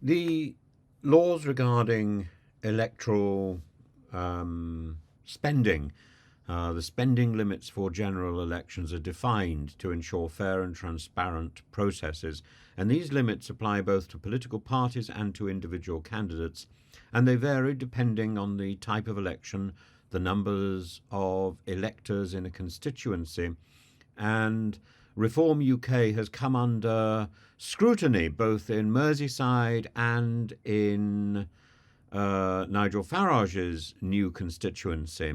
The laws regarding electoral spending, the spending limits for general elections are defined to ensure fair and transparent processes, and these limits apply both to political parties and to individual candidates, and they vary depending on the type of election, the numbers of electors in a constituency, and Reform UK has come under scrutiny both in Merseyside and in Nigel Farage's new constituency.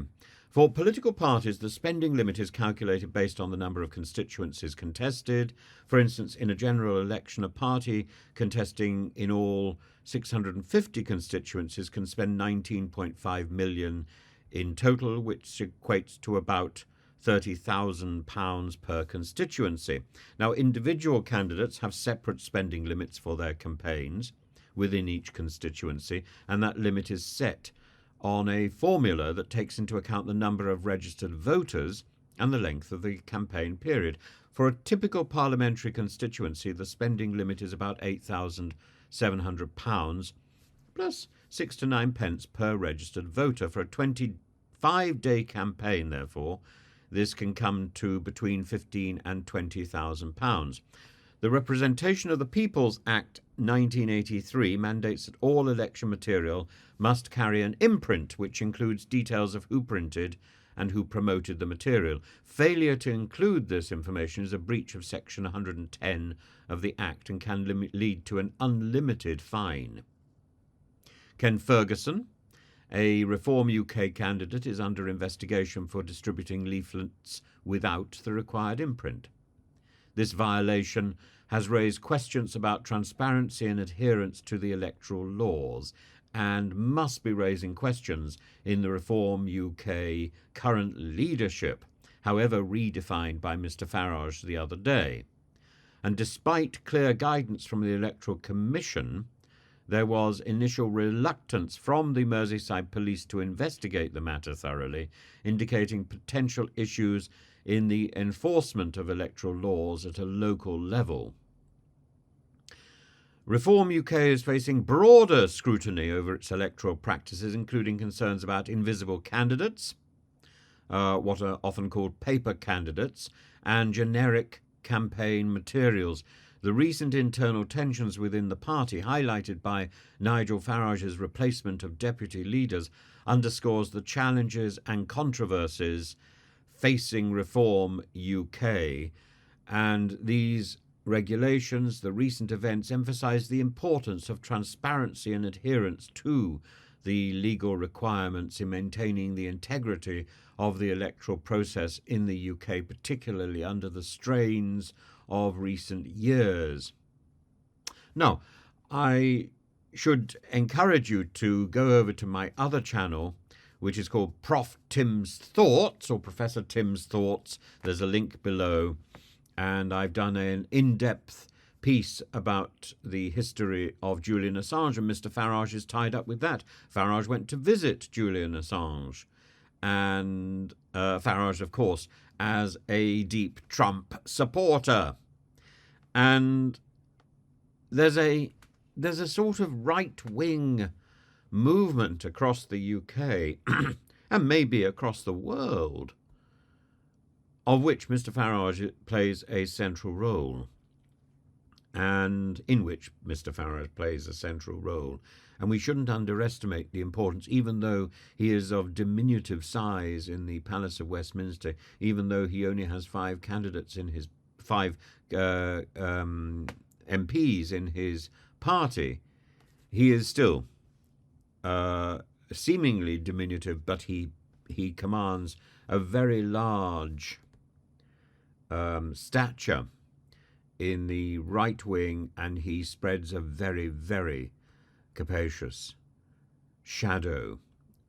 For political parties, the spending limit is calculated based on the number of constituencies contested. For instance, in a general election, a party contesting in all 650 constituencies can spend 19.5 million in total, which equates to about £30,000 per constituency. Now, individual candidates have separate spending limits for their campaigns within each constituency, and that limit is set on a formula that takes into account the number of registered voters and the length of the campaign period. For a typical parliamentary constituency, the spending limit is about £8,700 plus 6 to 9 pence per registered voter. For a 25-day campaign, therefore, this can come to between £15,000 and £20,000. The Representation of the People's Act 1983 mandates that all election material must carry an imprint which includes details of who printed and who promoted the material. Failure to include this information is a breach of Section 110 of the Act and can lead to an unlimited fine. Ken Ferguson, a Reform UK candidate, is under investigation for distributing leaflets without the required imprint. This violation has raised questions about transparency and adherence to the electoral laws and must be raising questions in the Reform UK current leadership, however redefined by Mr Farage the other day. And despite clear guidance from the Electoral Commission, there was initial reluctance from the Merseyside police to investigate the matter thoroughly, indicating potential issues in the enforcement of electoral laws at a local level. Reform UK is facing broader scrutiny over its electoral practices, including concerns about invisible candidates, what are often called paper candidates, and generic campaign materials. The recent internal tensions within the party, highlighted by Nigel Farage's replacement of deputy leaders, underscores the challenges and controversies facing Reform UK. And these regulations, the recent events, emphasise the importance of transparency and adherence to the legal requirements in maintaining the integrity of the electoral process in the UK, particularly under the strains of recent years. Now, I should encourage you to go over to my other channel, which is called Prof. Tim's Thoughts, or Professor Tim's Thoughts. There's a link below, and I've done an in-depth piece about the history of Julian Assange, and Mr. Farage is tied up with that. Farage went to visit Julian Assange, and Farage, of course, as a deep Trump supporter. And there's a sort of right-wing movement across the UK and maybe across the world, of which Mr. Farage plays a central role, and in which Mr. Farage plays a central role. And we shouldn't underestimate the importance, even though he is of diminutive size in the Palace of Westminster, even though he only has five MPs in his party, he is still seemingly diminutive, but he commands a very large stature in the right wing, and he spreads a very, very capacious shadow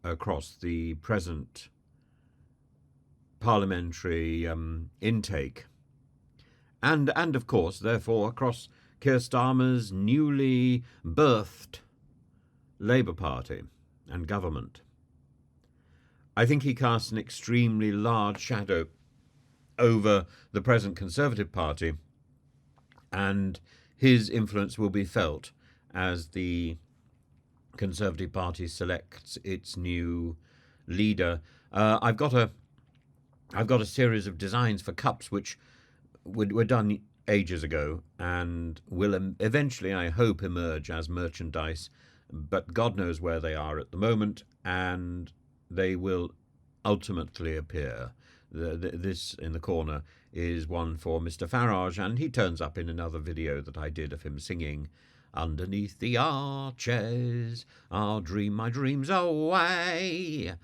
across the present parliamentary intake, and of course, therefore, across Keir Starmer's newly birthed Labour Party and government. I think he casts an extremely large shadow over the present Conservative Party, and his influence will be felt as the Conservative Party selects its new leader. I've got a series of designs for cups which were done ages ago and will eventually, I hope, emerge as merchandise, but God knows where they are at the moment, and they will ultimately appear. This in the corner is one for Mr. Farage, and he turns up in another video that I did of him singing, "Underneath the arches, I'll dream my dreams away.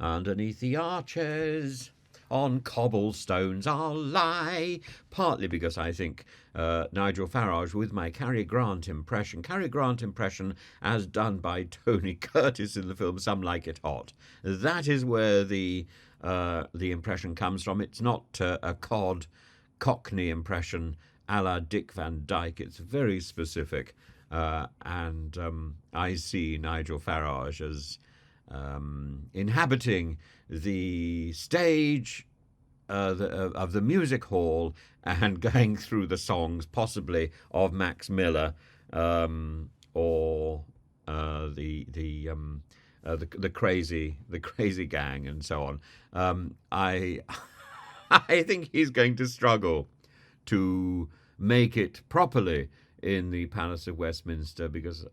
Underneath the arches, on cobblestones I'll lie." Partly because I think Nigel Farage, with my Cary Grant impression as done by Tony Curtis in the film Some Like It Hot, that is where the impression comes from. It's not a cod Cockney impression a la Dick Van Dyke. It's very specific, and I see Nigel Farage as inhabiting the stage of the music hall and going through the songs, possibly of Max Miller, or the crazy gang, and so on. I I think he's going to struggle to make it properly in the Palace of Westminster, because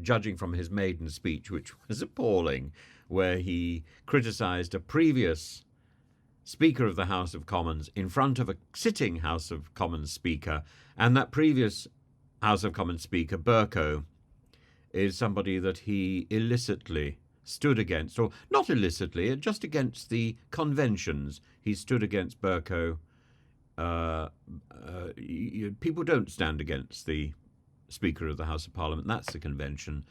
judging from his maiden speech, which was appalling, where he criticised a previous Speaker of the House of Commons in front of a sitting House of Commons Speaker, and that previous House of Commons Speaker, Bercow, is somebody that he illicitly stood against, or not illicitly, just against the conventions. He stood against Bercow. People don't stand against the Speaker of the House of Parliament. That's the convention.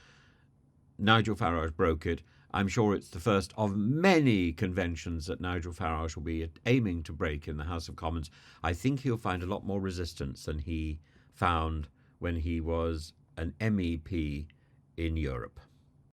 Nigel Farage broke it. I'm sure it's the first of many conventions that Nigel Farage will be aiming to break in the House of Commons. I think he'll find a lot more resistance than he found when he was an MEP in Europe.